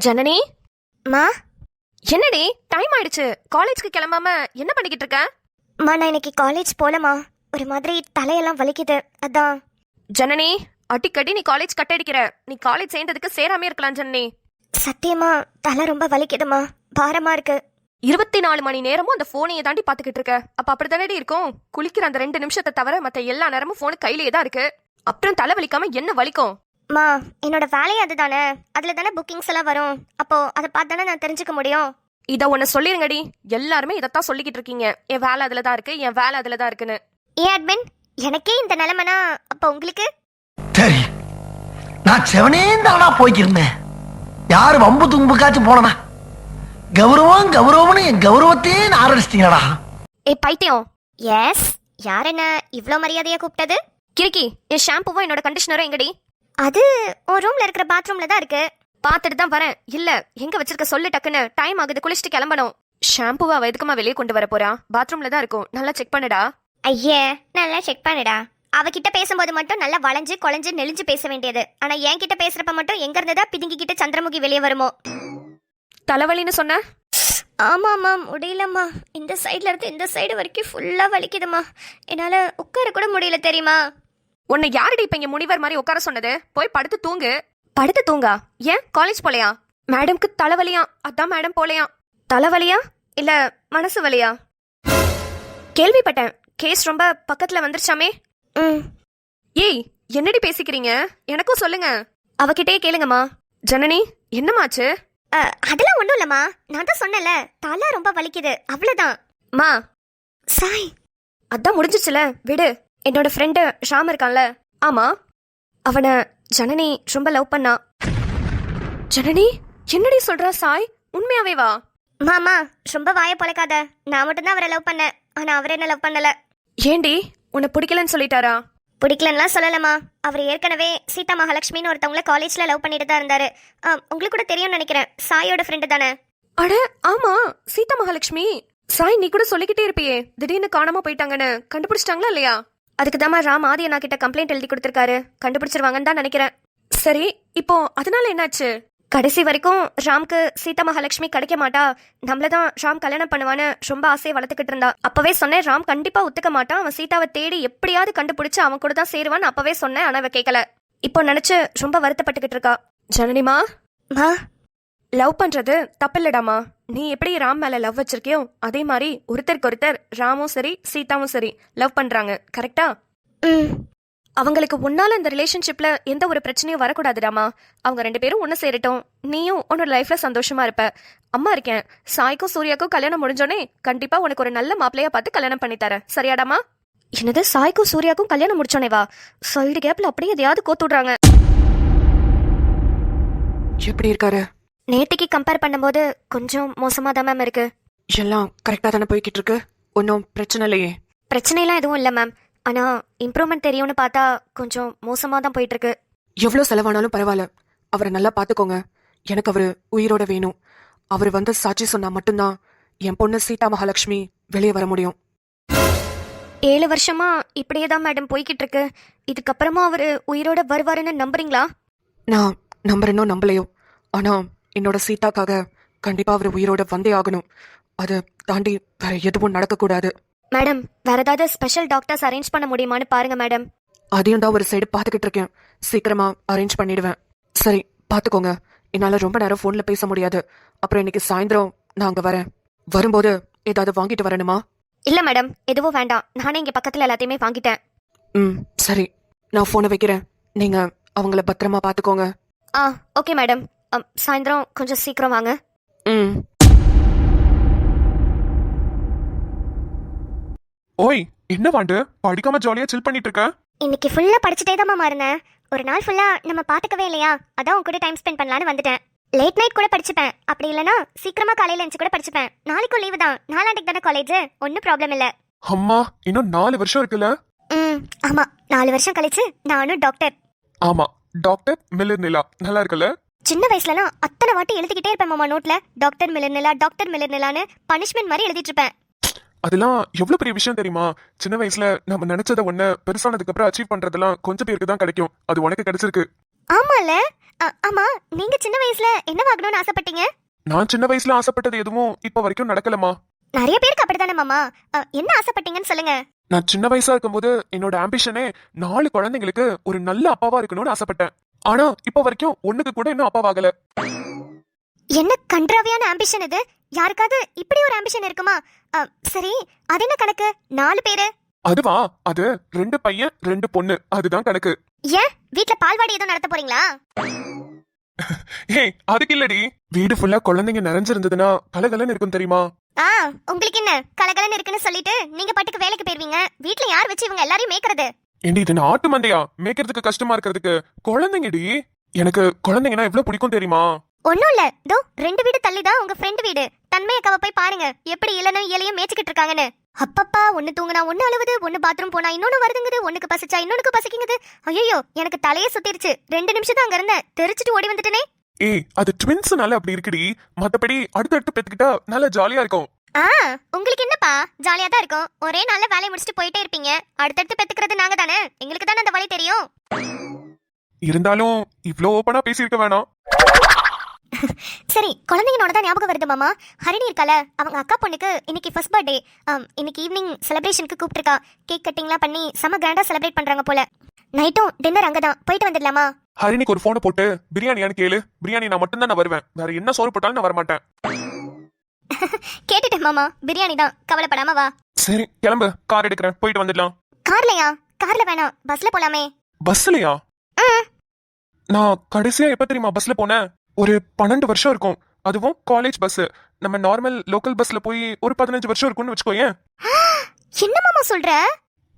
ஜனனி, மா. என்னடி டைம் ஆயிடுச்சு, காலேஜ்க்கு கிளம்பாம என்ன பண்ணிக்கிட்டு இருக்க? மா, நான் இன்னைக்கு காலேஜ் போலமா. ஒரு மாதிரி தலையெல்லாம் வலிக்குது, அதான். ஜனனி, அடிக்கடி நீ காலேஜ் கட் அடிக்கிற. நீ காலேஜ் சேர்ந்ததுக்கு சேராமே இருக்கலாம் ஜனனி. சத்தியமா தலை ரொம்ப வலிக்குதுமா, பாரமா இருக்கு. 24 மணி நேரமும் அந்த போனையே தாண்டி பாத்துக்கிட்டு இருக்க. அப்ப அப்படித்தானடி இருக்கும். குளிக்கிற அந்த 2 நிமிஷத்தை தவிர மத்த எல்லா நேரமும் போன் கையிலேயே தான் இருக்கு. அப்புறம் தலை வலிக்காம என்ன வலிக்கும்? மா, என்னோட வேலையே அதுதானே. அதுல தானே புக்கிங்ஸ் எல்லாம் வரும். அப்போ அதை பார்த்தானே நான் தெரிஞ்சுக்க முடியும். இத ஒன்னு சொல்லிருங்கடி. எல்லாருமே இதத்தான் சொல்லிக்கிட்டு இருக்கீங்க, என் வேலை அதுலதான் இருக்கு, என் வேலை அதுலதான் இருக்குன்னு. ஏன் அட்மின், எனக்கே இந்த நிலைமைனா அப்ப உங்களுக்கு? சரி, நான் செவனேந்தானா போய்க்கிருந்தேன். யாரு வம்பு தும்புக்காச்சும் போனா கௌரவம் கௌரவம்னு என் கௌரவத்தையே ஆரம்பிச்சிட்டீங்களா? ஏ பைத்தியம். எஸ். யார் என்ன இவ்ளோ மரியாதையா கூப்பிட்டது? கிறுக்கி, என் ஷாம்புவும் என்னோட கண்டிஷனரும் எங்கடி? அது உன் ரூம்ல இருக்கிற பாத்ரூம்ல தான் இருக்கு. பாத்துட்டு தான் வரேன். இல்ல எங்க வச்சிருக்க சொல்லு, டக்குன்னு டைம் ஆகுது, குளிச்சுட்டு கிளம்பணும். ஷாம்புவா எதுக்குமா வெளியே கொண்டு வர போறா? பாத்ரூம்ல தான் இருக்கும், நல்லா செக் பண்ணுடா. ஐயே, நல்லா செக் பண்ணுடா. அவகிட்ட பேசும்போது மட்டும் நல்லா வளைஞ்சு கொலைஞ்சு நெளிஞ்சு பேச வேண்டியது. ஆனா என்கிட்ட பேசுறப்ப மட்டும் எங்க இருந்துதான் பிதுங்கிக்கிட்டு சந்திரமுகி வெளியே வருமோ? தலைவலின்னு சொன்ன? ஆமாம்மா, முடியலம்மா. இந்த சைட்ல இருந்து இந்த சைடு வரைக்கும் ஃபுல்லா வலிக்குதுமா. என்னால உட்கார கூட முடியல தெரியுமா? உன்னை யாருடி இப்ப இங்க முனிவர் மாதிரி உட்கார சொன்னது? போய் படுத்து தூங்கு. படுத்து தூங்கா? ஏன் காலேஜ் போலையா? மேடம்க்கு தலைவலியா, அதான் மேடம் போலையா. தலைவலியா இல்ல மனசு வலியா? கேள்விப்பட்டேன், கேஸ் ரொம்ப பக்கத்துல வந்துருச்சாமே. ஏய், என்னடி பேசிக்கிறீங்க? எனக்கும் சொல்லுங்க. அவகிட்டே கேளுங்கம்மா. ஜனனி, என்னமாச்சு? அதெல்லாம் ஒண்ணும் இல்லம்மா. நான் தான் சொன்னல, தலை ரொம்ப வலிக்குது, அவ்வளவுதான். மா சாய், அதான் முடிஞ்சிச்சுல, விடு. என்னோட ஃப்ரெண்டு ஷாம் இருக்கான்ல? ஆமா, அவனை ஜனனி ரொம்ப லவ் பண்ணா. ஜனனி, என்னடி சொல்றா? சாய், உண்மையாவே வா? மாமா, ரொம்ப வாயை பொழைக்காத. நான் மட்டும் தான் அவரை லவ் பண்ணேன், ஆனா அவர் என்ன லவ் பண்ணல. ஏண்டி, உன்னை பிடிக்கலன்னு சொல்லிட்டாரா? பிடிக்கலன்னா சொல்லலமா. அவர் ஏற்கனவே சீதா மகாலட்சுமின்னு ஒருத்தவங்கள காலேஜ்ல லவ் பண்ணிட்டு தான் இருந்தாரு. உங்களுக்கு கூட தெரியும்னு நினைக்கிறேன், சாயோட ஃப்ரெண்டு தானே? அட ஆமா, சீதா மகாலட்சுமி. சாய், நீ கூட சொல்லிக்கிட்டே இருப்பியே, திடீர்னு காணாம போயிட்டாங்கன்னு. கண்டுபிடிச்சிட்டாங்களா இல்லையா? அதுக்கு தாமா ராம் ஆதி அண்ணா கிட்ட கம்ப்ளைண்ட் எழுதி கொடுத்திருக்காரு. கண்டுபிடிச்சிருவாங்கன்னு தான் நினைக்கிறேன். சரி, இப்போ அதனால என்னாச்சு? கடைசி வரைக்கும் ராம்க்கு சீதா மகாலட்சுமி கிடைக்க மாட்டா, நம்மளதான் ராம் கல்யாணம் பண்ணுவான்னு ரொம்ப ஆசையை வளர்த்துக்கிட்டு இருந்தா. அப்பவே சொன்னேன், ராம் கண்டிப்பா ஒத்துக்க மாட்டான், அவன் சீதாவை தேடி எப்படியாவது கண்டுபிடிச்சு அவன் கூட தான் சேருவான்னு அப்பவே சொன்னேன். ஆனா அவ கேட்கல. இப்போ நினைச்சு ரொம்ப வருத்தப்பட்டுக்கிட்டு இருக்கா. ஜனனிமா, லவ் பண்றது தப்பில்லடாமா. நீ எப்படி ராம் மேல லவ் வச்சிருக்கியோ அதே மாதிரி ஒருத்தருக்கு ஒருத்தர் ராமும் சரி சீதாவும் சரி லவ் பண்றாங்க, கரெக்டா? அவங்களுக்கு உன்னால இந்த ரிலேஷன்ஷிப்ல எந்த ஒரு பிரச்சனையும் வரக்கூடாதுடாமா. அவங்க 2 பேரும் ஒன்னு சேரட்டும், நீயும் உன்னோட லைஃப்ல சந்தோஷமா இருப்ப. அம்மா இருக்கேன். சாய்க்கும் சூர்யாக்கும் கல்யாணம் முடிஞ்சோடனே கண்டிப்பா உனக்கு ஒரு நல்ல மாப்பிளையா பார்த்து கல்யாணம் பண்ணி தரேன், சரியாடாமா? என்னது, சாய்க்கும் சூர்யாக்கும் கல்யாணம் முடிச்சோனே வா? சைடு கேப்ல அப்படியே எதையாவது கோத்து விடுறாங்க. எப்படி இருக்காரு? நேத்திக்கு கம்பேர் பண்ணும்போது கொஞ்சம் மோசமா தான் மேம் இருக்கு. எல்லாம் கரெக்டா தானே போய்கிட்டு இருக்கு, ஒன்னும் பிரச்சனை இல்லையே? பிரச்சனைலாம் எதுவும் இல்ல மேம், ஆனா இம்ப்ரூவ்மெண்ட் தெரியும்னு பார்த்தா கொஞ்சம் மோசமா தான் போயிட்டு இருக்கு. எவ்வளவு செலவானாலும் பரவாயில்ல, அவரை நல்லா பாத்துக்கோங்க. எனக்கு அவரு உயிரோட வேணும். அவர் வந்து சாட்சி சொன்னா மட்டும்தான் என் பொண்ணு சீதா மகாலட்சுமி வெளியே வர முடியும். 7 வருஷமா இப்படியே தான் மேடம் போய்கிட்டு இருக்கு. இதுக்கப்புறமா அவரு உயிரோட வருவாருன்னு நம்புறீங்களா? நான் நம்புறேனோ நம்பலையோ, ஆனா என்னோட சீதாக்காக கண்டிப்பா அவர் உயிரோட வந்தே ஆகணும். அதை தாண்டி வேற எதுவும் நடக்கக்கூடாது. மேடம், வேற ஏதாவது ஸ்பெஷல் டாக்டர்ஸ் அரேஞ்ச் பண்ண முடியுமான்னு பாருங்க மேடம். அதையும் தான் ஒரு சைடு பாத்துக்கிட்டு இருக்கேன், சீக்கிரமா அரேஞ்ச் பண்ணிடுவேன். சரி, பாத்துக்கோங்க. என்னால ரொம்ப நேரம் போன்ல பேச முடியாது. அப்புறம் இன்னைக்கு சாயந்தரம் நான் அங்க வரேன். வரும்போது ஏதாவது வாங்கிட்டு வரணுமா? இல்ல மேடம், எதுவும் வேண்டாம். நானே இங்க பக்கத்துல எல்லாத்தையுமே வாங்கிட்டேன். சரி, நான் போனை வைக்கிறேன். நீங்க அவங்கள பத்திரமா பாத்துக்கோங்க. Okay madam. சாயந்தரம் கொஞ்சம் சீக்கிரம் வாங்க. ஓய், என்ன வாண்டு படிக்காம ஜாலியா சில் பண்ணிட்டு இருக்க? இன்னைக்கு ஃபுல்லா படிச்சுட்டே தான் மாமா இருந்தேன். ஒரு நாள் ஃபுல்லா நம்ம பாத்துக்கவே இல்லையா, அதான் உன் கூட டைம் ஸ்பெண்ட் பண்ணலான்னு வந்துட்டேன். லேட் நைட் கூட படிச்சுப்பேன், அப்படி இல்லனா சீக்கிரமா காலையில எழுந்து கூட படிச்சுப்பேன். நாளைக்கும் லீவு தான், நாளான்னைக்கு தானே காலேஜ், ஒன்னும் ப்ராப்ளம் இல்ல. அம்மா, இன்னும் 4 வருஷம் இருக்குல்ல? ஆமா, 4 வருஷம் கழிச்சு நானும் டாக்டர். ஆமா, டாக்டர் மில்லர் நிலா. நல்லா இருக்குல்ல? சின்ன வயசுலலாம் அத்தனை வாட்டி எழுதிக்கிட்டே இருப்பேன் மாமா நோட்ல, டாக்டர் மில்லர் நிலா, டாக்டர் மில்லர் நிலான்னு பனிஷ்மெண்ட் மாதிரி எழுதிட்டு இருப்பேன். அதெல்லாம் எவ்வளவு பெரிய விஷயம் தெரியுமா? சின்ன வயசுல நம்ம நினைச்சத ஒண்ணு பெருசானதுக்கு அப்புறம் அச்சீவ் பண்றதெல்லாம் கொஞ்சம் பேருக்கு தான் கிடைக்கும். அது உனக்கு கிடைச்சிருக்கு. ஆமால. ஆமா, நீங்க சின்ன வயசுல என்னவாகணும்னு ஆசைப்பட்டீங்க? நான் சின்ன வயசுல ஆசைப்பட்டது எதுவும் இப்ப வரைக்கும் நடக்கலமா. நிறைய பேருக்கு அப்படிதானே மாமா. என்ன ஆசைப்பட்டீங்கன்னு சொல்லுங்க. நான் சின்ன வயசா இருக்கும்போது என்னோட ஆம்பிஷனே 4 குழந்தைங்களுக்கு ஒரு நல்ல அப்பாவா இருக்கணும்னு ஆசைப்பட்டேன். ஆனா இப்ப வரைக்கும் ஒண்ணுக்கு கூட இன்னும் அப்பாவாகல. என்ன கன்றாவியான ஆம்பிஷன் இது? யாருக்காவது இப்படி ஒரு ஆம்பிஷன் இருக்குமா? சரி, அது என்ன கணக்கு? 4 பேரு? அதுவா, அது 2 பையன் 2 பொண்ணு, அதுதான் கணக்கு. ஏன் வீட்ல பால்வாடி எதுவும் நடத்த போறீங்களா? ஏய், அதுக்கு இல்லடி. வீடு ஃபுல்லா குழந்தைங்க நிறைஞ்சிருந்ததுன்னா கலகலன்னு இருக்கும் தெரியுமா? உங்களுக்கு என்ன கலகலன்னு இருக்குன்னு சொல்லிட்டு நீங்க பாட்டுக்கு வேலைக்கு போயிருவீங்க. வீட்ல யார் வச்சு இவங்க எல்லாரையும் மேய்க்கிறது? ஏண்டி, இது ஆட்டு மந்தையா? மேய்க்கிறதுக்கு கஷ்டமா இருக்கிறதுக்கு குழந்தைங்கடி. எனக்கு குழந்தைங்கன்னா எவ்வளவு பிடிக்கும் தெரியுமா? ஒண்ணும் இல்ல, தோ 2 வீடு தள்ளிதான் உங்க ஃப்ரெண்ட் வீடு. தன்மை அக்காவை போய் பாருங்க, எப்படி இளனும் இலையும் மேய்ச்சிக்கிட்டு இருக்காங்கன்னு. அப்பப்பா, ஒண்ணு தூங்குனா ஒண்ணு அழுவுது, ஒண்ணு பாத்ரூம் போனா இன்னொன்னு வருதுங்குது, ஒண்ணுக்கு பசிச்சா இன்னொன்னுக்கு பசிக்குங்குது. ஐயோ, எனக்கு தலையே சுத்திருச்சு. 2 நிமிஷம் தான் அங்க இருந்தேன், தெரிச்சிட்டு ஓடி வந்துட்டனே. ஏய், அது ட்வின்ஸ்னால அப்படி இருக்குடி. மத்தபடி அடுத்தடுத்து பெத்துக்கிட்டா நல்லா ஜாலியா இருக்கும். உங்களுக்கு என்னப்பா, ஜாலியா தான் இருக்கும். ஒரே நாள்ல வேலையை முடிச்சுட்டு போயிட்டே இருப்பீங்க. அடுத்தடுத்து பெத்துக்கிறது நாங்க தானே, எங்களுக்கு தானே அந்த வழி தெரியும். இருந்தாலும் இவ்ளோ ஓப்பனா பேசியிருக்க வேணாம். சரி, குழந்தைங்களோட தான் ஞாபகம் வருது மாமா. ஹரிணி இருக்கால, அவங்க அக்கா பொண்ணுக்கு இன்னைக்கு ஃபர்ஸ்ட் பர்த்டே. இன்னைக்கு ஈவினிங் செலிப்ரேஷனுக்கு கூப்பிட்டுருக்கா. கேக் கட்டிங்லாம் பண்ணி செம கிராண்டா செலிப்ரேட் பண்றாங்க போல. நைட்டும் டின்னர் அங்கதான், போயிட்டு வந்துடலாமா? ஹரிணிக்கு ஒரு போனை போட்டு பிரியாணியான்னு கேளு. பிரியாணி நான் மட்டும்தான் நான் வருவேன், வேற என்ன சோறு போட்டாலும் நான் வரமாட்டேன். கேட்டுட்டேன் மாமா, பிரியாணி தான், கவலைப்படாம வா. சரி கிளம்பு, கார் எடுக்கிறேன், போயிட்டு வந்துடலாம். கார்லயா? கார்ல வேணாம், பஸ்ல போலாமே. பஸ்லயா? நான் கடைசியா எப்ப தெரியுமா பஸ்ல போனேன்? ஒரு 12 வருஷம் இருக்கும். அதுவும் காலேஜ் பஸ். நம்ம நார்மல் லோக்கல் பஸ்ல போய் ஒரு 15 வருஷம் இருக்கும்னு வச்சுக்கோயேன். என்ன மாமா சொல்ற?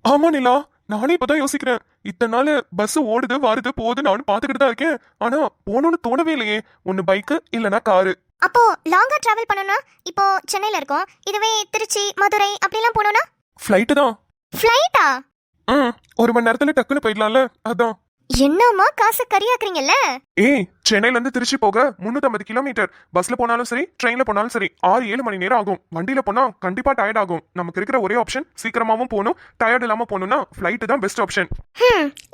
ஆமா நிலா, நானே இப்பதான் யோசிக்கிறேன். இத்தனை நாள் பஸ் ஓடுது வருது போகுது நானும் பாத்துக்கிட்டு தான் இருக்கேன். ஆனா போகணும்னு தோணவே இல்லையே. ஒன்னு பைக்கு இல்லனா காரு. அப்போ லாங்கா டிராவல் பண்ணனும்னா இப்போ சென்னையில இருக்கோம், இதுவே திருச்சி மதுரை அப்படிலாம் போகணும்னா ஃப்ளைட் தான். ஃப்ளைட்டா? 1 மணி நேரத்துல டக்குன்னு போயிடலாம்ல, அதான். என்னம்மா காசு கரியாக்குறீங்கல்ல? ஏய், சென்னையில இருந்து திருச்சி போக 350 கிலோமீட்டர். பஸ்ல போனாலும் சரி, ட்ரெயின்ல போனாலும் சரி 6-7 மணி நேரம் ஆகும். வண்டியில போனா கண்டிப்பா டயர்ட் ஆகும். நமக்கு இருக்கிற ஒரே ஆப்ஷன் சீக்கிரமாவும் போகணும், டயர்ட் இல்லாம போகணும்னா ஃப்ளைட் தான் பெஸ்ட் ஆப்ஷன்.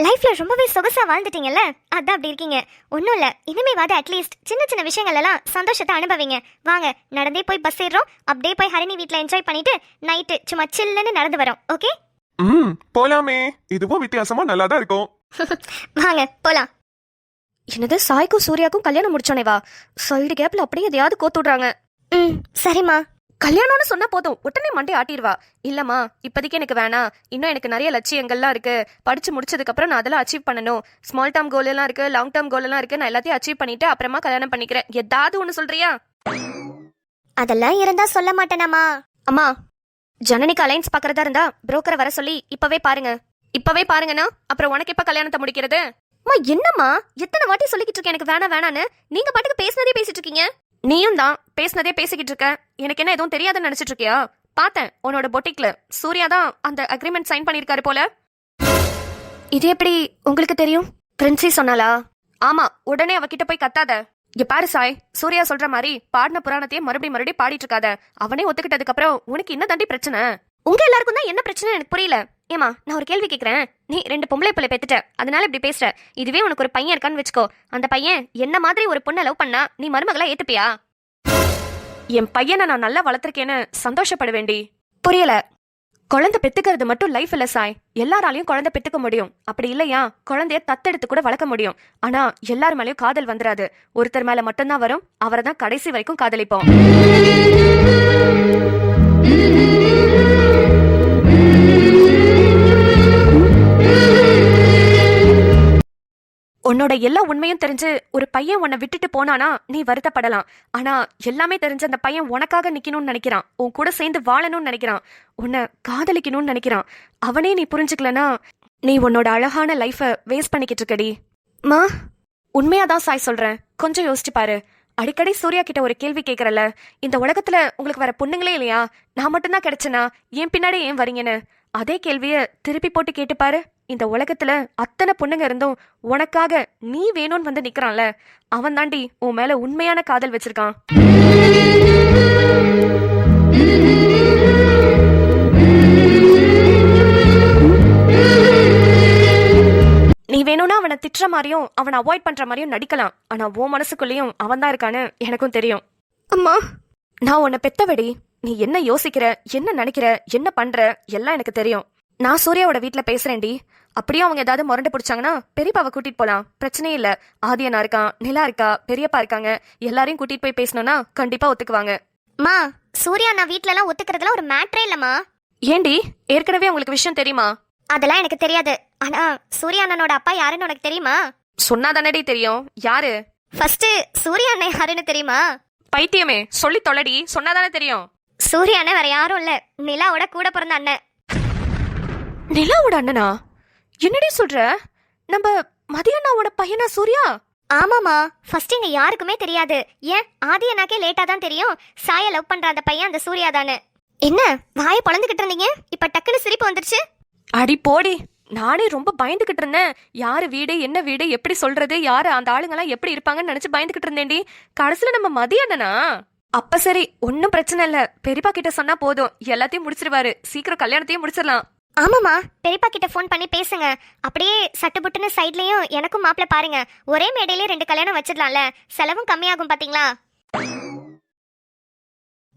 லைஃப்ல ரொம்பவே சொகுசா வாழ்ந்துட்டீங்கல்ல, அதான் அப்படி இருக்கீங்க. ஒன்றும் இல்லை, இனிமேவாது அட்லீஸ்ட் சின்ன சின்ன விஷயங்கள் எல்லாம் சந்தோஷத்தை அனுபவிங்க. வாங்க, நடந்தே போய் பஸ் ஏறுறோம், அப்படியே போய் ஹரிணி வீட்டில் என்ஜாய் பண்ணிட்டு நைட்டு சும்மா சில்லுன்னு நடந்து வரோம். ஓகே? போலாமே. இதுவும் வித்தியாசமா நல்லா தான் இருக்கும். வாங்க போலாம். என்னது, சாய்க்கும் சூர்யாக்கும் கல்யாணம் முடிச்சோனே வா? சைடு கேப்ல அப்படியே எதையாவது கோத்துடுறாங்க. சரிம்மா. கல்யாணம்னு சொன்னா போதும் உடனே மண்டே ஆட்டிடுவா. இல்லம்மா, இப்போதைக்கு எனக்கு வேணாம், இன்னும் எனக்கு நிறைய லட்சியங்கள்லாம் இருக்கு. படிச்சு முடிச்சதுக்கு அப்புறம் நான் அதெல்லாம் அச்சீவ் பண்ணணும். ஸ்மால் டேர்ம் கோல் எல்லாம் இருக்கு, லாங் டேர்ம் கோல் எல்லாம் இருக்கு. நான் எல்லாத்தையும் அச்சீவ் பண்ணிட்டு அப்புறமா கல்யாணம் பண்ணிக்கிறேன். ஏதாவது ஒண்ணு சொல்றியா? அதெல்லாம் இருந்தா சொல்ல மாட்டேனாமா. அம்மா, ஜனனிக்கு அலைன்ஸ் பாக்குறதா இருந்தா புரோக்கரை வர சொல்லி இப்பவே பாருங்கண்ணா. அப்புறம் உனக்கு எப்ப கல்யாணத்தை முடிக்கிறது? அம்மா என்னம்மா, எத்தனை வாட்டி சொல்லிக்கிட்டு இருக்கேன் எனக்கு வேணாம் வேணான்னு. நீங்க பாட்டுக்கு பேசினதே பேசிட்டு இருக்கீங்க. நீயும் தான் பேசினதே பேசிக்கிட்டு இருக்க. எனக்கு என்ன எதுவும் தெரியாதுன்னு நினைச்சிட்டு இருக்கியா? பார்த்தேன் உன்னோட பொட்டிக்ல சூர்யா தான் அந்த அக்ரிமெண்ட் சைன் பண்ணிருக்காரு போல. இது எப்படி உங்களுக்கு தெரியும்? பிரின்சி சொன்னாலா? ஆமா, உடனே அவகிட்ட போய் கத்தாத. இங்க பாரு சாய், சூர்யா சொல்ற மாதிரி பாடின புராணத்தையே மறுபடியும் பாடிட்டு இருக்காத. அவனே ஒத்துக்கிட்டதுக்கு அப்புறம் உனக்கு என்ன தாண்டி பிரச்சனை? உங்க எல்லாருக்கும் தான் என்ன பிரச்சனை எனக்கு புரியல. ஏமா, நான் ஒரு கேள்வி கேட்கறேன். நீ 2 பொம்பளை பிள்ளை பெத்துட்ட, அதனால இப்படி பேசுற. இதுவே உனக்கு ஒரு பையன் இருக்கான்னு வச்சுக்கோ. அந்த பையன் என்ன மாதிரி ஒரு பொண்ணை லவ் பண்ணா நீ மருமகளா ஏத்துப்பியா? என் பையனை நான் நல்லா வளர்த்திருக்கேன்னு சந்தோஷப்பட வேண்டி. புரியல. குழந்தை பெத்துக்கிறது மட்டும் லைஃப் இல்ல சாய். எல்லாராலையும் குழந்தை பெத்துக்க முடியும். அப்படி இல்லையா குழந்தைய தத்தெடுத்து கூட வளர்க்க முடியும். ஆனா எல்லார் மேலயும் காதல் வந்துராது. ஒருத்தர் மேல மட்டும்தான் வரும். அவரை தான் கடைசி வரைக்கும் காதலிப்போம். உன்னோட எல்லா உண்மையும் தெரிஞ்சு ஒரு பையன் உன்னை விட்டுட்டு போனானா நீ வருத்தப்படலாம். ஆனா எல்லாமே தெரிஞ்ச அந்த பையன் உனக்காக நிக்கணும்னு நினைக்கிறான், உன் கூட சேர்ந்து வாழணும்னு நினைக்கிறான், உன்னை காதலிக்கணும்னு நினைக்கிறான். அவனே நீ புரிஞ்சுக்கலனா நீ உன்னோட அழகான லைஃபை வேஸ்ட் பண்ணிக்கிட்டு இருக்கடி. மா, உண்மையாதான் சாய் சொல்றேன், கொஞ்சம் யோசிச்சு பாரு. அடிக்கடி சூர்யா கிட்ட ஒரு கேள்வி கேட்கறல, இந்த உலகத்துல உங்களுக்கு வேற பொண்ணுங்களே இல்லையா, நான் மட்டும்தான் கிடைச்சனா, ஏன் பின்னாடி ஏன் வரீங்கன்னு. அதே கேள்விய திருப்பி போட்டு கேட்டு பாரு. இந்த உலகத்துல அத்தனை பொண்ணுங்க இருந்தும் உனக்காக நீ வேணும்னு வந்து நிக்கிறான்ல, அவன் தாண்டி உன் மேல உண்மையான காதல் வச்சிருக்கான். நீ வேணும்னா அவனை திட்டுற மாதிரியும் அவனை அவாய்ட் பண்ற மாதிரியும் நடிக்கலாம், ஆனா உன் மனசுக்குள்ளேயும் அவன் தான் இருக்கான்னு எனக்கும் தெரியும். அம்மா, நான் உன்னை பெத்தவடி. நீ என்ன யோசிக்கிற, என்ன நினைக்கிற, என்ன பண்ற எல்லாம் எனக்கு தெரியும். நான் சூர்யாவோட வீட்ல பேசுறேன்டி. அப்படியே அவங்க ஏதாவது முரண்டு பிடிச்சாங்கன்னா பெரியப்பாவை கூட்டிட்டு போலாம், பிரச்சனையே இல்ல. ஆதியனா இருக்கான், நிலா இருக்கா, பெரியப்பா இருக்காங்க, எல்லாரையும் கூட்டிட்டு போய் பேசணும்னா கண்டிப்பா ஒத்துக்குவாங்க. மா, சூர்யா நான் வீட்ல எல்லாம் ஒத்துக்கிறதுலாம் ஒரு மேட்ரே இல்லம்மா. ஏண்டி, ஏற்கனவே உங்களுக்கு விஷயம் தெரியுமா? அதெல்லாம் எனக்கு தெரியாது. ஆனா சூர்யா அண்ணனோட அப்பா யாருன்னு உனக்கு தெரியுமா? சொன்னா தானடி தெரியும். யாரு? ஃபர்ஸ்ட் சூர்யா அண்ணன் யாருன்னு தெரியுமா? பைத்தியமே, சொல்லி தொலைடி. சொன்னாதானே தெரியும். சூர்யா அண்ணன் வேற யாரும் இல்ல, நிலாவோட கூட பிறந்த அண்ணன். நிலாவோட அண்ணனா? என்னடி சொல்ற? நம்ம மதியண்ணாவோட பையனா சூர்யா? ஆமாமா, ஃபர்ஸ்ட் இங்க யாருக்குமே தெரியாது. ஏன் ஆதி அண்ணாக்கே லேட்டா தான் தெரியும் சாய லவ் பண்ற அந்த பையன் அந்த சூர்யா தானே. என்ன வாயை பொளந்துகிட்டு இருந்தீங்க, இப்ப டக்குன்னு சிரிப்பு வந்துருச்சு. அடி போடி, நானே ரொம்ப பயந்துகிட்டு இருந்தேன். யாரு வீடு, என்ன வீடு, எப்படி சொல்றது, யாரு அந்த ஆளுங்கெல்லாம் எப்படி இருப்பாங்கன்னு நினைச்சு பயந்துகிட்டு இருந்தேன்டி. கடைசியில நம்ம மதியண்ணனா? அப்ப சரி, ஒன்னும் பிரச்சனை இல்ல. பெரியப்பா கிட்ட சொன்னா போதும், எல்லாத்தையும் முடிச்சிருவாரு. சீக்கிரம் கல்யாணத்தையும் முடிச்சிடலாம். ஆமாமா, பெரியப்பா கிட்ட ஃபோன் பண்ணி பேசுங்க. அப்படியே சட்டுப்புட்டுன்னு சைட்லயும் எனக்கும் மாப்பிள்ள பாருங்க. ஒரே மேடையிலே 2 கல்யாணம் வச்சிடலாம்ல, செலவும் கம்மியாகும் பாத்தீங்களா.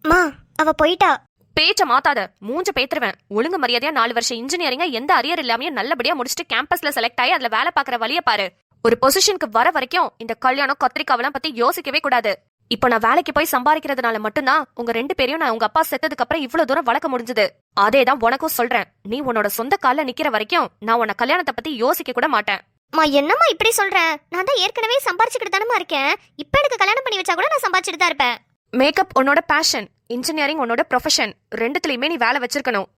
மா, அவ போயிட்டா. பேச்ச மாத்தாத, மூஞ்ச பேத்துருவேன். ஒழுங்கு மரியாதையா 4 வருஷம் இன்ஜினியரிங்க எந்த அரியர் இல்லாமயும் நல்லபடியா முடிச்சுட்டு கேம்பஸ்ல செலக்ட் ஆகி அதுல வேலை பாக்குற வழிய பாரு. ஒரு பொசிஷனுக்கு வர வரைக்கும் இந்த கல்யாணம் கத்திரிக்காவெல்லாம் பத்தி யோசிக்கவே கூடாது. இப்போ நான் வேலைக்கு போய் சம்பாதிக்கிறதுனால மட்டும்தான் உங்க 2 பேரையும் நான் உங்க அப்பா செத்ததுக்கு அப்புறம் இவ்வளவு தூரம் வளர்க்க முடிஞ்சது. அதேதான் உனக்கும் சொல்றேன். நீ உன்னோட சொந்த கால்ல நிக்கிற வரைக்கும் நான் உன்ன கல்யாணத்தை பத்தி யோசிக்க கூட மாட்டேன். மா, என்னம்மா இப்படி சொல்ற? நான் தான் ஏற்கனவே சம்பாரிச்சுக்கிட்டு தானமா இருக்கேன். இப்ப எனக்கு கல்யாணம் பண்ணி வச்சா கூட நான் சம்பாதிச்சுட்டு தான் இருப்பேன். மேக்கப் உன்னோட பேஷன், இன்ஜினியரிங் உன்னோட ப்ரொஃபஷன். ரெண்டுத்துலயுமே நீ வேலை வச்சிருக்கணும்.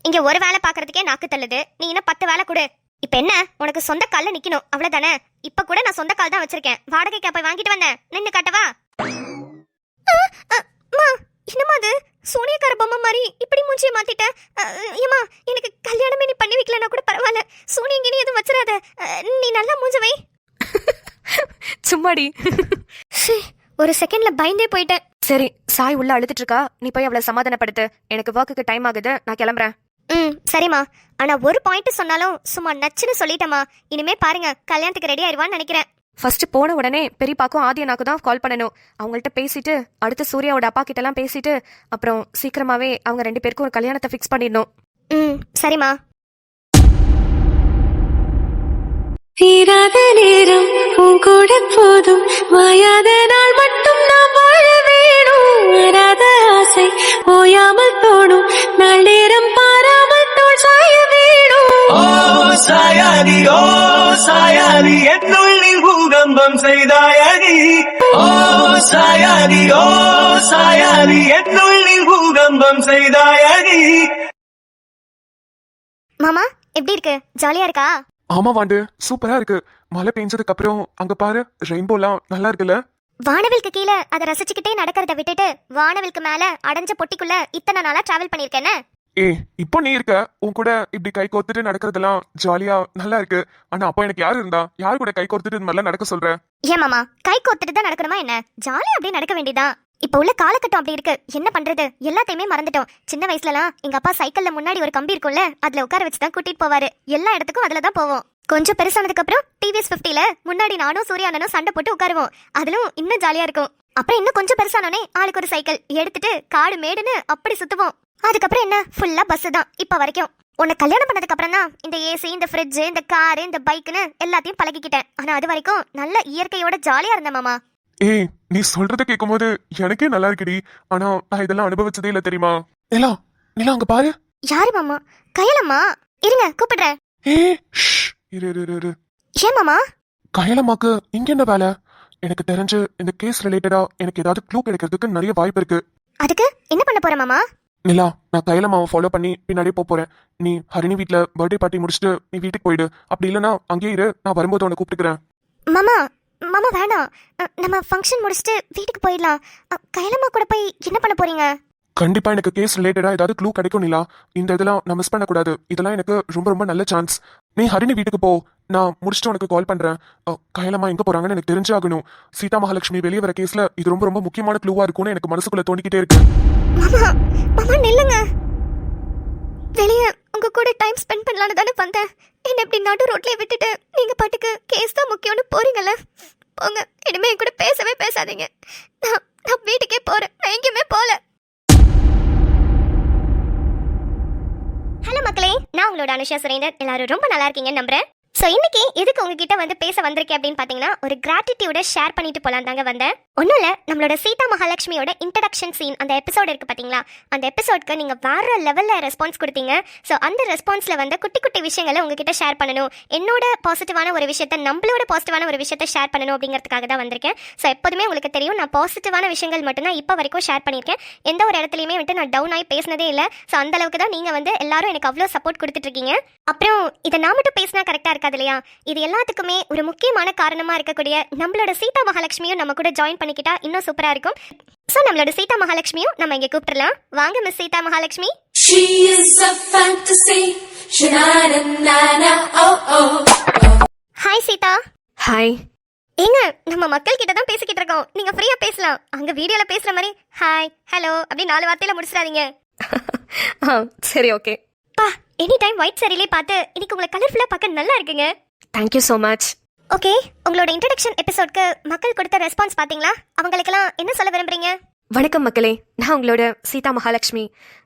இங்க ஒரு வேலை பாக்குறதுக்கே நாக்கு தள்ளுது, நீ இன்னும் 10 வேலை கொடு. இப்ப என்ன, உனக்கு சொந்த கால்ல நிக்கணும் அவ்வளவுதானே? இப்ப கூட நான் சொந்த கால் தான் வச்சிருக்கேன். வாடகைக்கு போய் வாங்கிட்டு வந்தேன், நின்னு காட்டவா? என்னமா அது, சோனியாக்கார பொம்மை மாதிரி இப்படி மூஞ்சிய மாத்திட்ட. ஏமா, எனக்கு கல்யாணமே நீ பண்ணி வைக்கலன்னா கூட பரவாயில்ல, சோனியா இங்கே எதுவும் வச்சிடாத. நீ நல்லா மூஞ்ச வை. சும்மாடி. ஒரு செகண்ட்ல பயந்தே போயிட்டேன். சரி, சாய் உள்ள அழுதுட்டு இருக்கா, நீ போய் அவளை சமாதானப்படுத்து. எனக்கு ஒர்க்குக்கு டைம் ஆகுது, நான் கிளம்புறேன். சரிம்மா. ஆனா ஒரு பாயிண்ட் சொன்னாலும் சும்மா நச்சுன்னு சொல்லிட்டேமா. இனிமே பாருங்க, கல்யாணத்துக்கு ரெடி ஆயிடுவான்னு நினைக்கிறேன். ஃபர்ஸ்ட் போன உடனே பெரியப்பாக்கும் ஆதியனாக்கும் தான் கால் பண்ணணும். அவங்கள்ட்ட பேசிட்டு அடுத்து சூர்யாவோட அப்பா கிட்ட எல்லாம் பேசிட்டு அப்புறம் சீக்கிரமாவே அவங்க 2 பேருக்கும் ஒரு கல்யாணத்தை ஃபிக்ஸ் பண்ணிடணும். சரிம்மா. தீராத நேரம் உன் கூட போதும், மாயாத நாள் மட்டும் நான் வாழ வேணும். வராத ஆசை ஓயாமல் தோணும், நாள் நேரம் பாராமல் தோல் சாய வேணும். ஓ சாயாதி என்னுள்ளில் பூகம்பம் செய்தாயடி. ஓ சாயாதி என்னுள்ளில் பூகம்பம் செய்தாயடி. மாமா, எப்படி இருக்கு? ஜாலியா இருக்கா? ஆமா வாண்டு, சூப்பரா இருக்கு. மழை பெஞ்சதுக்கு அப்புறம் அங்க பாரு, ரெயின்போலாம் நல்லா இருக்குல்ல. வானவிலுக்கு கீழே அதை ரசிச்சுக்கிட்டே நடக்கிறத விட்டுட்டு வானவிலுக்கு மேல அடைஞ்ச பொட்டிக்குள்ள இத்தனை நாளா டிராவல் பண்ணிருக்கேன்னு. இப்போ நீ இருக்க, உன் கூட இப்படி கை கோர்த்துட்டு நடக்கிறதெல்லாம் ஜாலியா நல்லா இருக்கு. ஆனா அப்போ எனக்கு யாரு இருந்தா, யாரு கூட கை கோர்த்துட்டு இந்த மாதிரிலாம் நடக்க சொல்ற? ஏன் மாமா, கை கோர்த்துட்டு தான் நடக்கணுமா என்ன? ஜாலியா அப்படியே நடக்க வேண்டியதான். இப்ப உள்ள காலகட்டம் அப்படி இருக்கு, என்ன பண்றது? எல்லாத்தையுமே மறந்துட்டோம். சின்ன வயசுலலாம் எங்க அப்பா சைக்கிள்ல முன்னாடி ஒரு கம்பி இருக்கும்ல, அதுல உட்கார வச்சுதான் கூட்டிட்டு போவாரு. எல்லா இடத்துக்கும் அதுல தான் போவோம். கொஞ்சம் பெருசானதுக்கு அப்புறம் டிவிஎஸ் 50ல முன்னாடி நானும் சூர்யா அண்ணனும் சண்டை போட்டு உட்காருவோம். அதுலும் இன்னும் ஜாலியா இருக்கும். அப்புறம் இன்னும் கொஞ்சம் பெருசானோனே ஆளுக்கு ஒரு சைக்கிள் எடுத்துட்டு காடு மேடுன்னு அப்படி சுத்துவோம். அதுக்கப்புறம் என்ன, ஃபுல்லா பஸ் தான் இப்ப வரைக்கும். உன்னை கல்யாணம் பண்ணதுக்கு அப்புறம் தான் இந்த ஏசி, இந்த ஃப்ரிட்ஜ், இந்த காரு, இந்த பைக்குன்னு எல்லாத்தையும் பழகிக்கிட்டேன். ஆனா அது வரைக்கும் நல்ல இயற்கையோட ஜாலியா இருந்தேன் மாமா. நீ சொல்றத கேட்கும் போது எனக்கே நல்லா இருக்குடி. ஆனா நான் இதெல்லாம் அனுபவிச்சதே இல்ல தெரியுமா. நிலா அங்க பாரு. யாரு மாமா? கயலம்மா? இருங்க கூப்பிடுறேன். இரு. ஏன் மாமா? கயலம்மாக்கு இங்க என்ன வேலை? எனக்கு தெரிஞ்சு இந்த கேஸ் ரிலேட்டடா எனக்கு ஏதாவது க்ளூ கிடைக்கிறதுக்கு நிறைய வாய்ப்பு இருக்கு. அதுக்கு என்ன பண்ண போற மாமா? நிலா, நான் கயலம்மாவை ஃபாலோ பண்ணி பின்னாடியே போறேன். நீ ஹரிணி வீட்ல பர்த்டே பார்ட்டி முடிச்சுட்டு நீ வீட்டுக்கு போயிடு. அப்படி இல்லைன்னா அங்கேயே இரு, நான் வரும்போது உன்னை கூப்பிட்டுக்கிறேன். மாமா மாமா வேணாம், நம்ம ஃபங்க்ஷன் முடிச்சுட்டு வீட்டுக்கு போயிடலாம். கயலம்மா கூட போய் என்ன பண்ண போறீங்க? கண்டிப்பா எனக்கு கேஸ் ரிலேட்டடா ஏதாவது க்ளூ கிடைக்கும் நிலா. இந்த இதெல்லாம் நான் மிஸ் பண்ணக்கூடாது. இதெல்லாம் எனக்கு ரொம்ப ரொம்ப நல்ல சான்ஸ். நீ ஹரிணி வீட்டுக்கு போ, நான் முடிச்சுட்டு உனக்கு கால் பண்றேன். கயலம்மா எங்க போறாங்கன்னு எனக்கு தெரிஞ்சாகணும். சீதா மகாலட்சுமி வெளியே வர கேஸ்ல இது ரொம்ப ரொம்ப முக்கியமான க்ளூவா இருக்கும்னு எனக்கு மனசுக்குள்ள தோண்டிக்கிட்டே இருக்கு. மாமா மாமா நில்லுங்க. வெளியே உங்க கூட டைம் ஸ்பெண்ட் பண்ணலான்னு தானே வந்தேன். என்ன இப்படி நடு ரோட்லயே விட்டுட்டு நீங்க பாட்டுக்கு கேஸ் தான் முக்கியம்னு போறீங்கல்ல. போங்க, இனிமே என் கூட பேசவே பேசாதீங்க. நான் வீட்டுக்கே போறேன், நான் எங்கேயுமே போல. ஹலோ மக்களே, நான் உங்களோட அனுஷா சுரேந்தர். எல்லாரும் ரொம்ப நல்லா இருக்கீங்கன்னு நம்புறேன். ஸோ இன்னைக்கு எதுக்கு உங்ககிட்ட வந்து பேச வந்திருக்கேன் அப்படின்னு பார்த்தீங்கன்னா, ஒரு கிராட்டிடியூட ஷேர் பண்ணிட்டு போலாம் தாங்க வந்தேன். ஒன்றும் இல்லை, நம்மளோட சீதா மகாலட்சுமியோட இன்ட்ரடக்ஷன் சீன் அந்த எபிசோட் இருக்கு பார்த்தீங்களா, அந்த எபிசோட்க்கு நீங்கள் வேற லெவலில் ரெஸ்பான்ஸ் கொடுத்தீங்க. ஸோ அந்த ரெஸ்பான்ஸில் வந்து குட்டி குட்டி விஷயங்களை உங்ககிட்ட ஷேர் பண்ணணும், என்னோட பாசிட்டிவான ஒரு விஷயத்தை, நம்மளோட பாசிட்டிவான ஒரு விஷயத்தை ஷேர் பண்ணணும் அப்படிங்கிறதுக்காக தான் வந்திருக்கேன். ஸோ எப்போதுமே உங்களுக்கு தெரியும், நான் பாசிட்டிவான விஷயங்கள் மட்டும்தான் இப்போ வரைக்கும் ஷேர் பண்ணியிருக்கேன். எந்த ஒரு இடத்துலையுமே வந்து நான் டவுன் ஆகி பேசினதே இல்லை. ஸோ அந்த அளவுக்கு தான் நீங்கள் வந்து எல்லாரும் எனக்கு அவ்வளோ சப்போர்ட் கொடுத்துட்டு இருக்கீங்க. அப்புறம் இதை நான் மட்டும் பேசினா கரெக்டாக இருக்காது இல்லையா, இது எல்லாத்துக்குமே ஒரு முக்கியமான காரணமா இருக்கக்கூடிய நம்மளோட சீதா மகாலட்சுமியும் நம்ம கூட ஜாயின் பண்ணிக்கிட்டா இன்னும் சூப்பரா இருக்கும். சோ நம்மளோட சீதா மகாலட்சுமியும் நம்ம இங்க கூப்பிடலாம். வாங்க miss Seetha Mahalakshmi. She is a fantasy. Sha-na-na-na, oh oh. Hi Seetha. Hi. ஏங்க, நம்ம மக்கள் கிட்ட தான் பேசிக்கிட்டு இருக்கோம், நீங்க ஃப்ரீயா பேசலாம். அங்க வீடியோல பேசுற மாதிரி ஹாய் ஹலோ அப்படி 4 வார்த்தையில முடிச்சிடாதீங்க. சரி, ஓகே. பா, எனி டைம் ஒயிட் சரியிலே பார்த்து இன்னைக்கு உங்களை கலர்ஃபுல்லா பார்க்க நல்லா இருக்குங்க. Thank you so much. ஓகே, உங்களோட இன்ட்ரடக்ஷன் எபிசோட்க்கு மக்கள் கொடுத்த ரெஸ்பான்ஸ் பாத்தீங்களா? அவங்களுக்கெல்லாம் என்ன சொல்ல விரும்புறீங்க? வணக்கம் மக்களே, நான் உங்களோட சீதா மகாலட்சுமி.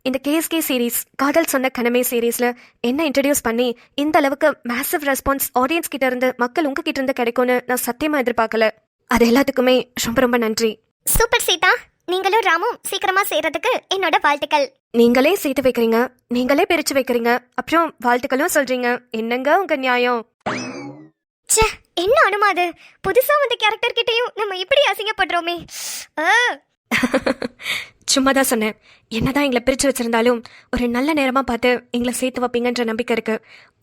இந்த கேஎஸ்கே சீரீஸ் காதல் சொன்ன கனமே சீரீஸில் என்ன இன்ட்ரடியூஸ் பண்ணி இந்த அளவுக்கு மேசிவ் ரெஸ்பான்ஸ் ஆடியன்ஸ் கிட்ட இருந்து, மக்கள் உங்ககிட்ட இருந்து கிடைக்கும்னு நான் சத்தியமாக எதிர்பார்க்கல. அது எல்லாத்துக்குமே ரொம்ப ரொம்ப நன்றி. சூப்பர் சீதா, நீங்களும் ராமும் சீக்கிரமா சேர்றதுக்கு என்னோட வாழ்த்துக்கள். நீங்களே சேர்த்து வைக்கிறீங்க, நீங்களே பிரிச்சு வைக்கிறீங்க, அப்புறம் வாழ்த்துக்களும் சொல்றீங்க. என்னங்க உங்க நியாயம்? ச்சே, என்ன அனுமாது, புதுசா வந்த கேரக்டர் கிட்டயும் நம்ம இப்படி அசிங்கப்படுறோமே. சும்மா தான் சொன்னேன். என்னதான் எங்களை பிரிச்சு வச்சிருந்தாலும் ஒரு நல்ல நேரமா பார்த்து எங்களை சேர்த்து வைப்பீங்கன்ற நம்பிக்கை இருக்கு.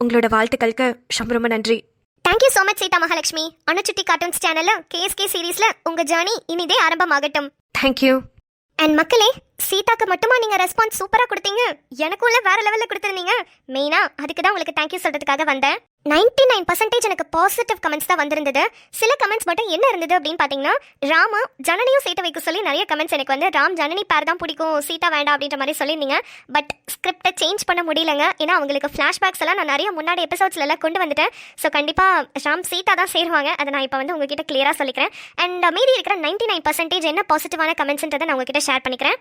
உங்களோட வாழ்த்துக்களுக்கு ரொம்ப ரொம்ப நன்றி. Thank you so much Seetha Mahalakshmi. Anuchutti cartoons சேனல்ல கேஎஸ்கே சீரீஸ்ல உங்க ஜர்னி இனிதே ஆரம்பமாகட்டும். தேங்க்யூ. அண்ட் மக்களே, சீதாக்கு மட்டுமா நீங்க ரெஸ்பான்ஸ் சூப்பரா கொடுத்தீங்க, எனக்குள்ள வேற லெவல்ல கொடுத்துருந்தீங்க. மெயினா அதுக்கு தான் உங்களுக்கு தேங்க்யூ சொல்றதுக்காக வந்தேன். 99% எனக்கு பாசிட்டிவ் கமெண்ட்ஸ் தான் வந்திருந்தது. சில கமெண்ட்ஸ் மட்டும் என்ன இருந்தது அப்படின்னு பார்த்தீங்கன்னா, ராமா ஜனனியும் சீதா வைக்க சொல்லி நிறைய கமெண்ட்ஸ் எனக்கு வந்து ராம் ஜனனி பேர் தான் பிடிக்கும், சீதா வேண்டாம் அப்படின்ற மாதிரி சொல்லியிருந்தீங்க. பட் ஸ்கிரிப்டை சேஞ்ச் பண்ண முடியலங்க. ஏன்னா அவங்களுக்கு ஃப்ளாஷ்பேக்ஸ் எல்லாம் நான் நிறைய முன்னாடி எபிசோட்ஸ்ல எல்லாம் கொண்டு வந்துட்டேன். ஸோ கண்டிப்பாக ராம் சீதா தான் சேருவாங்க. அதை நான் இப்போ வந்து உங்ககிட்ட கிளியராக சொல்லிக்கிறேன். அண்ட் மீதி இருக்கிற 99% என்ன பாசிட்டிவான கமெண்ட்ஸ்ன்றதை நான் உங்ககிட்ட ஷேர் பண்ணிக்கிறேன்.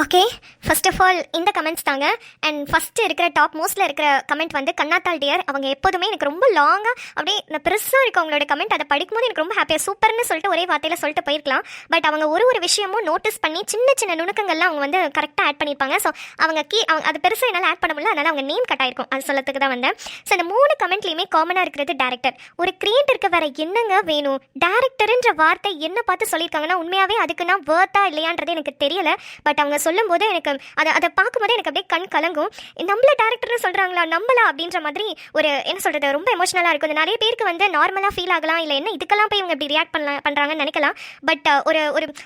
ஓகே, ஃபர்ஸ்ட் ஆஃப் ஆல் இந்த கமெண்ட்ஸ் தாங்க. அண்ட் ஃபஸ்ட்டு இருக்கிற டாப் மோஸ்ட்டில் இருக்கிற கமெண்ட் வந்து கண்ணாத்தாள் டியர். அவங்க எப்போதுமே எனக்கு ரொம்ப லாங்காக அப்படியே பெருசாக இருக்கும் அவங்களோட கமெண்ட். அதை படிக்கும்போது எனக்கு ரொம்ப ஹாப்பியாக சூப்பர்னு சொல்லிட்டு ஒரே வார்த்தையில் சொல்லிட்டு போயிருக்கலாம். பட் அவங்க ஒரு விஷயமும் நோட்டீஸ் பண்ணி சின்ன சின்ன நுணுக்கங்கள்லாம் அவங்க வந்து கரெக்டாக ஆட் பண்ணியிருப்பாங்க. ஸோ அவங்க அது பெருசாக என்னால் ஆட் பண்ண முடியல, அதனால் அவங்க நேம் கட் ஆயிருக்கும். அது சொல்லத்துக்கு தான் வந்தேன். ஸோ இந்த 3 கமெண்ட்லேயுமே காமனாக இருக்கிறது டேரக்டர். ஒரு கிரியேட்டருக்கு வேறு என்னங்க வேணும்? டேரக்டர்ன்ற வார்த்தை என்ன பார்த்து சொல்லியிருக்காங்கன்னா, உண்மையாகவே அதுக்கு நான் வேர்த்தா இல்லையான்றது எனக்கு தெரியல. பட் அவங்க சொல்லும்போது எனக்கு அதை பார்க்கும்போது எனக்கு அப்படியே கண் கலங்கும். நம்மள டேரக்டர்னு சொல்கிறாங்களா, நம்மளா அப்படின்ற மாதிரி ஒரு என்ன சொல்கிறது, ரொம்ப எமோஷனலாக இருக்கும். நிறைய பேருக்கு வந்து நார்மலாக ஃபீல் ஆகலாம், இல்லை என்ன இதுக்கெல்லாம் போய் இவங்க இப்படி ரியாக்ட் பண்ணுறாங்கன்னு நினைக்கலாம். பட்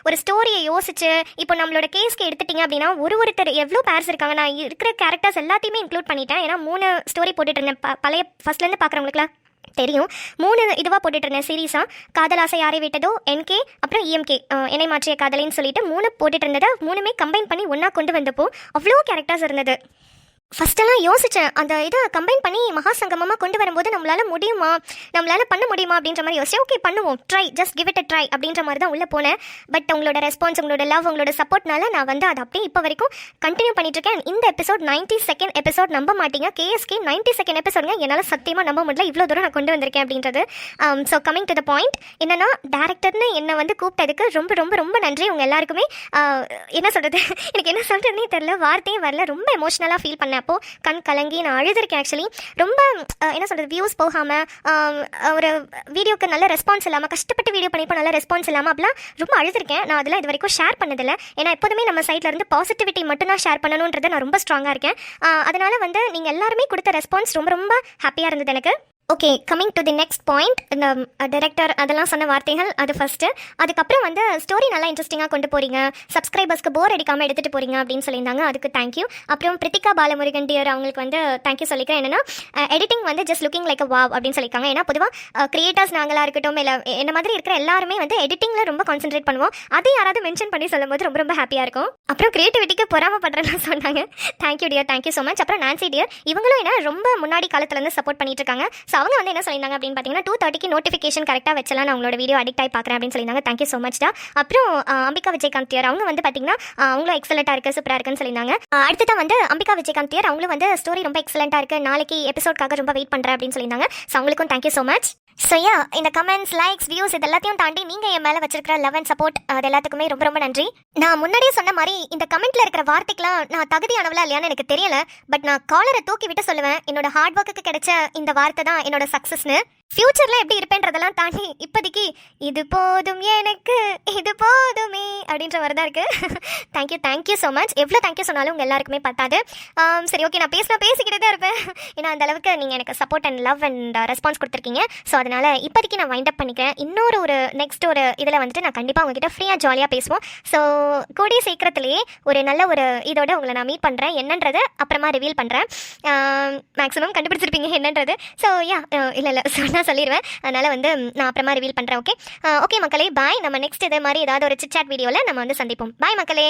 ஒரு ஸ்டோரியை யோசிச்சு இப்போ நம்மளோட கேஸ்க்கு எடுத்துட்டிங்க அப்படின்னா, ஒருத்தர் எவ்வளோ பேர்ஸ் இருக்காங்க. நான் இருக்கிற கேரக்டர்ஸ் எல்லாத்தையுமே இன்க்ளூட் பண்ணிட்டேன். ஏன்னா 3 ஸ்டோரி போட்டுட்டு இருந்தேன். பழைய ஃபர்ஸ்ட்லேருந்து பார்க்குறவங்களுக்குலாம் தெரியும். 3 இதுவாக போட்டுட்டு இருந்தேன் சீரீஸாக. காதலாசை யாரை விட்டதோ, என்கே, அப்புறம் இஎம்கே என்னை மாற்றிய காதலின்னு சொல்லிட்டு 3 போட்டுட்டு இருந்ததை 3மே கம்பைன் பண்ணி ஒன்றா கொண்டு வந்தப்போ அவ்வளோ கேரக்டர்ஸ் இருந்தது. ஃபஸ்ட்டெல்லாம் யோசித்தேன், அந்த இதை கம்பைன் பண்ணி மகாசங்கமமாக கொண்டு வரும்போது நம்மளால் பண்ண முடியுமா அப்படின்ற மாதிரி யோசிச்சு, ஓகே பண்ணுவோம், try, just give it a try அப்படின்ற மாதிரி தான் உள்ளே போனேன். பட் உங்களோட ரெஸ்பான்ஸ், உங்களோட லவ், உங்களோட சப்போர்ட்னால நான் வந்து அதை அப்படியே இப்போ வரைக்கும் கண்டினியூ பண்ணிட்டு இருக்கேன். இந்த எபிசோட் 92nd எபிசோட், நம்ப மாட்டீங்க, கேஎஸ்கே 92nd எபிசோடுங்க. என்னால் சத்தியமாக நம்ப முடியல இவ்வளோ தூரம் நான் கொண்டு வந்திருக்கேன் அப்படின்றது. So coming to the point என்னன்னா, டேரக்டர்னு என்னை வந்து கூப்பிட்டதுக்கு ரொம்ப ரொம்ப ரொம்ப நன்றி உங்கள் எல்லாருக்குமே. என்ன சொல்கிறது, எனக்கு என்ன சொல்கிறதுனே தெரில, வார்த்தையே வரல. ரொம்ப எமோஷ்னலாக ஃபீல் பண்ணேன். அப்போது கண் கலங்கி நான் அழுதுருக்கேன். ஆக்சுவலி ரொம்ப என்ன சொல்கிறது, வியூஸ் போகாமல், ஒரு வீடியோக்கு நல்ல ரெஸ்பான்ஸ் இல்லாமல், கஷ்டப்பட்டு வீடியோ பண்ணிப்போ நல்ல ரெஸ்பான்ஸ் இல்லாமல் அப்படிலாம் ரொம்ப அழுதுருக்கேன். நான் அதெல்லாம் இது வரைக்கும் ஷேர் பண்ணதில்லை. ஏன்னா எப்போதுமே நம்ம சைட்ல இருந்து பாசிட்டிவிட்டி மட்டும்தான் ஷேர் பண்ணணுன்றதை நான் ரொம்ப ஸ்ட்ராங்காக இருக்கேன். அதனால் வந்து நீங்கள் எல்லாருமே கொடுத்த ரெஸ்பான்ஸ் ரொம்ப ரொம்ப ஹாப்பியாக இருந்தது எனக்கு. Okay, coming to the next point. இந்த டைரக்டர் அதெல்லாம் சொன்ன வார்த்தைகள் அது ஃபர்ஸ்ட். அதுக்கப்புறம் வந்து ஸ்டோரி நல்லா இன்ட்ரெஸ்டிங்காக கொண்டு போறீங்க, சப்ஸ்கிரைபர்ஸ்க்கு போர் அடிக்காமல் எடுத்துட்டு போறீங்க அப்படின்னு சொல்லியிருந்தாங்க. அதுக்கு தேங்க்யூ. அப்புறம் பிரித்திகா பாலமுருகன் டியர் அவங்களுக்கு வந்து தேங்க்யூ சொல்லிக்கிறேன். என்னன்னா எடிட்டிங் வந்து ஜஸ்ட் லுக்கிங் லைக் அ வாவ் அப்படின்னு சொல்லியிருக்காங்க. ஏன்னா பொதுவாக கிரியேட்டர்ஸ் நாங்களாக இருக்கட்டும் இல்லை என்ன மாதிரி இருக்கிற எல்லாருமே வந்து எடிட்டிங்கில் ரொம்ப கான்சென்ட்ரேட் பண்ணுவோம். அதை யாராவது மென்ஷன் பண்ணி சொல்லும் போது ரொம்ப ரொம்ப ஹாப்பியாக இருக்கும். அப்புறம் கிரியேட்டிவிட்டிக்கு பொறாமப்படுறேன்னு சொன்னாங்க. Thank you dear, thank you so much. அப்புறம் நான்சி டியர் இவங்களும் என்ன ரொம்ப முன்னாடி காலத்துலேருந்து சப்போர்ட் பண்ணிட்டு இருக்காங்க. ஸோ அவங்க வந்து என்ன சொல்லியிருந்தாங்க அப்படின்னு பார்த்தீங்கன்னா 2:30 நோட்டிஃபிகேஷன் கரெக்டாக வச்சலாம் நான் உங்களோட வீடியோ அடிக்ட் ஆகி பார்க்குறேன் அப்படின்னு சொல்லியிருந்தாங்க. தேங்க்யூ ஸோ மச் டா. அப்புறம் அம்பிகா விஜயகாந்த் தியர் அவங்க வந்து பார்த்தீங்கன்னா அவங்களும் எக்ஸலண்ட்டாக இருக்குது, சூப்பராக இருக்குன்னு சொல்லியிருந்தாங்க. அடுத்ததான் வந்து அம்பிகா விஜயகாந்த் தியர் அவங்களும் வந்து ஸ்டோரி ரொம்ப எக்ஸலண்ட்டாக இருக்குது, நாளைக்கு எபிசோட்காக ரொம்ப வெயிட் பண்ணுறேன் அப்படின்னு சொல்லியிருந்தாங்க. ஸோ அவங்களுக்கும் thank you so much. So yeah, இந்த கமெண்ட்ஸ், லைக்ஸ், வியூஸ் இது எல்லாத்தையும் தாண்டி நீங்கள் என் மேலே வச்சிருக்கிற லவ் அண்ட் சப்போர்ட் அது எல்லாத்துக்குமே ரொம்ப ரொம்ப நன்றி. நான் முன்னாடியே சொன்ன மாதிரி இந்த கமெண்ட்ல இருக்கிற வார்த்தைக்கெல்லாம் நான் தகுதியானவளா இல்லையான்னு எனக்கு தெரியல. பட் நான் காலரை தூக்கி விட்டு சொல்லுவேன், என்னோட ஹார்ட் ஒர்க்குக்கு கிடைச்ச இந்த வார்த்தை தான் என்னோட சக்ஸஸ்னு. ஃபியூச்சரில் எப்படி இருப்பேன்றதெல்லாம் தாண்டி இப்போதைக்கு இது போதும் எனக்கு, இது போதுமே அப்படின்ற மாதிரி தான் இருக்குது. Thank you, thank you so much. எவ்வளோ தேங்க்யூ சொன்னாலும் உங்கள் எல்லாருக்குமே பத்தாது. சரி, ஓகே, நான் பேசிக்கிட்டே தான் இருப்பேன். ஏன்னா அந்த அளவுக்கு நீங்கள் எனக்கு support and love and response கொடுத்துருக்கீங்க. ஸோ அதனால் இப்போதைக்கு நான் வைண்ட் அப் பண்ணிக்கிறேன். இன்னொரு நெக்ஸ்ட் ஒரு இதில் வந்துட்டு நான் கண்டிப்பாக உங்ககிட்ட ஃப்ரீயாக ஜாலியாக பேசுவோம். ஸோ கூடிய சீக்கிரத்திலேயே ஒரு நல்ல ஒரு இதோட உங்களை நான் மீட் பண்ணுறேன். என்னன்றது அப்புறமா ரிவீல் பண்ணுறேன். மேக்ஸிமம் கண்டுபிடிச்சிருப்பீங்க என்னன்றது. ஸோ யா, இல்லை சொன்னால் சொல்லிடுவேன். அதனால் வந்து நான் அப்புறமா ரிவீல் பண்ணுறேன். ஓகே மக்களே, பாய். நம்ம நெக்ஸ்ட் இதே மாதிரி ஏதாவது ஒரு சிட் சாட் வீடியோவில் நம்ம வந்து சந்திப்போம். பாய் மக்களே.